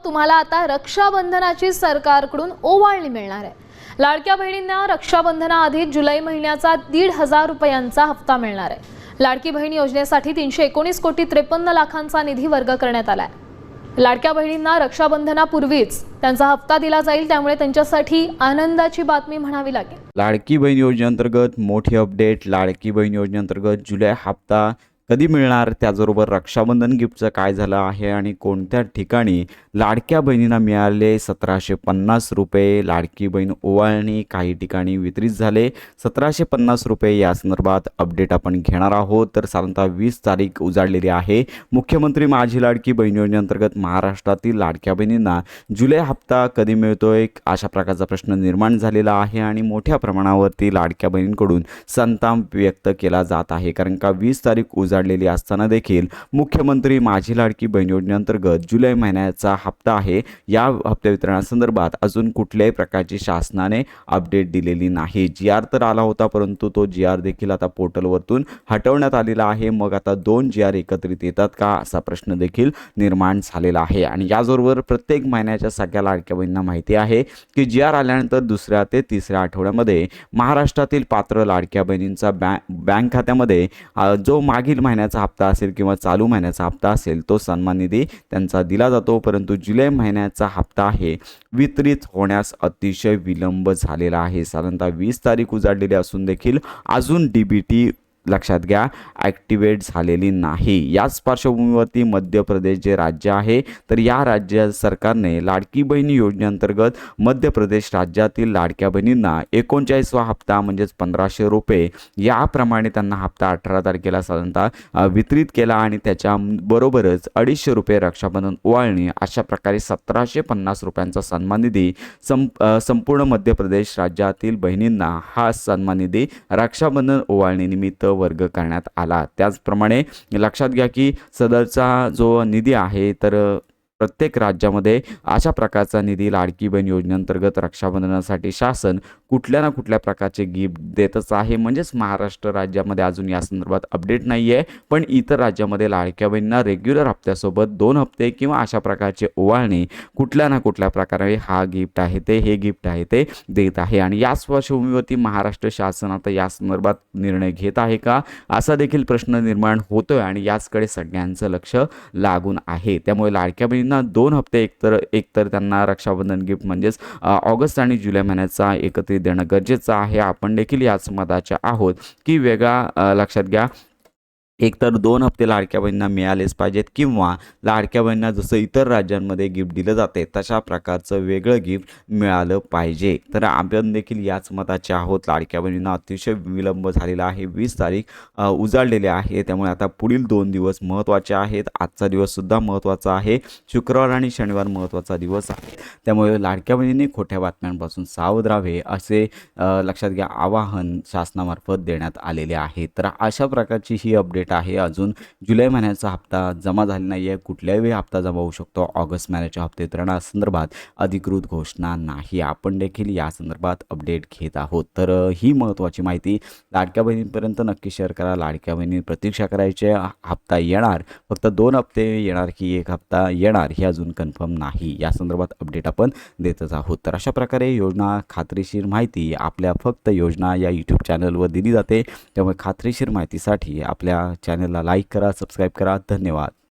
तुम्हाला आता रक्षाबंधनाची सरकारकडून ओवाळणी मिळणार आहे। लाडक्या बहिणींना रक्षाबंधनाआधी जुलै महिन्याचा 1,500 रुपयांचा हप्ता मिळणार आहे। लाडकी बहीण योजनेसाठी 319 कोटी 53 लाखांचा निधी वर्ग करण्यात आलाय। लाडक्या बहिणींना रक्षाबंधनापूर्वीच त्यांचा हप्ता दिला जाईल, त्यामुळे त्यांच्यासाठी आनंदाची बातमी म्हणावी लागेल। लाडकी बहीण योजनेअंतर्गत मोठी अपडेट। लाडकी बहीण योजनेअंतर्गत जुलै हप्ता कधी मिळणार, त्याचबरोबर रक्षाबंधन गिफ्टचं काय झालं आहे आणि कोणत्या ठिकाणी लाडक्या बहिणींना मिळाले 1750 रुपये लाडकी बहीण ओवाळणी काही ठिकाणी वितरित झाले 1750 रुपये। या संदर्भात अपडेट आपण घेणार आहोत। तर साधारणतः 20 तारीख उजाडलेली आहे। मुख्यमंत्री माझी लाडकी बहीण योजनेअंतर्गत महाराष्ट्रातील लाडक्या बहिणींना जुलै हप्ता कधी मिळतोय, अशा प्रकारचा प्रश्न निर्माण झालेला आहे आणि मोठ्या प्रमाणावरती लाडक्या बहिणींकडून संताप व्यक्त केला जात आहे। कारण का 20 तारीख उजाडलेली असताना देखील मुख्यमंत्री माझी लाडकी बहीण योजनेअंतर्गत जुलै महिन्याचा हप्ता आहे, या हप्त्या वितरणासंदर्भात अजून कुठल्याही प्रकारची शासनाने अपडेट दिलेली नाही। GR तर आला होता, परंतु तो GR देखील आता पोर्टलवरतून हटवण्यात आलेला आहे। मग आता 2 GR एकत्रित येतात का, असा प्रश्न देखील निर्माण झालेला आहे। आणि याचबरोबर प्रत्येक महिन्याच्या सगळ्या लाडक्या बहिणींना माहिती आहे की GR आल्यानंतर दुसऱ्या ते तिसऱ्या आठवड्यामध्ये महाराष्ट्रातील पात्र लाडक्या बहिणींचा बँक खात्यामध्ये जो मागील महिन्याचा हप्ता असेल किंवा चालू महिन्याचा हप्ता असेल तो सन्मान निधी त्यांचा दिला जातो। परंतु जुलै महिन्याचा हप्ता आहे वितरित होण्यास अतिशय विलंब झालेला आहे। साधारणतः 20 तारीख उजाडलेली असून देखील अजून DBT लक्षात घ्या ॲक्टिवेट झालेली नाही। याच पार्श्वभूमीवरती मध्य प्रदेश जे राज्य आहे, तर या राज्य सरकारने लाडकी बहिणी योजनेअंतर्गत मध्य प्रदेश राज्यातील लाडक्या बहिणींना 39वा हप्ता म्हणजेच 1500 रुपये याप्रमाणे त्यांना हप्ता 18 तारखेला साधारणतः वितरित केला आणि त्याच्याबरोबरच 250 रुपये रक्षाबंधन ओवाळणी अशा प्रकारे 1750 रुपयांचा सन्मान निधी संपूर्ण मध्य प्रदेश राज्यातील बहिणींना हा सन्मान निधी रक्षाबंधन ओवाळणी निमित्त वर्ग करण्यात आला। त्याचप्रमाणे लक्षात घ्या की सदरचा जो निधी आहे तर प्रत्येक राज्यामध्ये अशा प्रकारचा निधी लाडकी बहीण योजनेअंतर्गत रक्षाबंधनासाठी शासन कुठल्या ना कुठल्या प्रकारचे गिफ्ट देतच आहे। म्हणजेच महाराष्ट्र राज्यामध्ये अजून या संदर्भात अपडेट नाही आहे, पण इतर राज्यामध्ये लाडक्या बहिणींना रेग्युलर हप्त्यासोबत 2 हप्ते किंवा अशा प्रकारचे ओवाळणी कुठल्या ना कुठल्या प्रकारे हा गिफ्ट आहे ते हे गिफ्ट आहे ते देत आहे। आणि याच पार्श्वभूमीवरती महाराष्ट्र शासन आता या संदर्भात निर्णय घेत आहे का, असा देखील प्रश्न निर्माण होतोय आणि याचकडे सगळ्यांचं लक्ष लागून आहे। त्यामुळे लाडक्या बहिणींना 2 हप्ते एकतर त्यांना रक्षाबंधन गिफ्ट म्हणजेच ऑगस्ट आणि जुलै महिन्याचा एकत्रित देणं गरजेचं आहे। आपण देखील याच मताचे आहोत की वेगळा लक्षात घ्या एकतर 2 हप्ते लाडक्या बहिणींना मिळालेच पाहिजेत किंवा लाडक्या बहिणींना जसं इतर राज्यांमध्ये गिफ्ट दिलं जाते तशा प्रकारचं वेगळं गिफ्ट मिळालं पाहिजे। तर आपण देखील याच मताचे आहोत। लाडक्या बहिणींना अतिशय विलंब झालेला आहे, 20 तारीख उजाडलेली आहे। त्यामुळे आता पुढील 2 दिवस महत्त्वाचे आहेत। आजचा दिवससुद्धा महत्त्वाचा आहे, शुक्रवार आणि शनिवार महत्त्वाचा दिवस आहे। त्यामुळे लाडक्या बहिणींनी खोट्या बातम्यांपासून सावध राहावे असे लक्षात घ्या आवाहन शासनामार्फत देण्यात आलेले आहे। तर अशा प्रकारची ही अपडेट आहे। अजून जुलै महिन्याचा हप्ता जमा झाला नाही आहे, कुठल्याही वेळी हप्ता जमा होऊ शकतो। ऑगस्ट महिन्याच्या हप्ते वितरणासंदर्भात अधिकृत घोषणा नाही। आपण देखील या संदर्भात अपडेट घेत आहोत। तर ही महत्त्वाची माहिती लाडक्या बहिणींपर्यंत नक्की शेअर करा। लाडक्या बहिणी प्रतीक्षा करायचे, हप्ता येणार, फक्त 2 हप्ते येणार की 1 हप्ता येणार हे अजून कन्फर्म नाही। या संदर्भात अपडेट आपण देतच आहोत। तर अशा प्रकारे योजना खात्रीशीर माहिती आपल्या फक्त योजना या YouTube चॅनलवर दिली जाते। त्यामुळे खात्रीशीर माहितीसाठी आपल्या चॅनलला लाईक करा, सबस्क्राईब करा। धन्यवाद।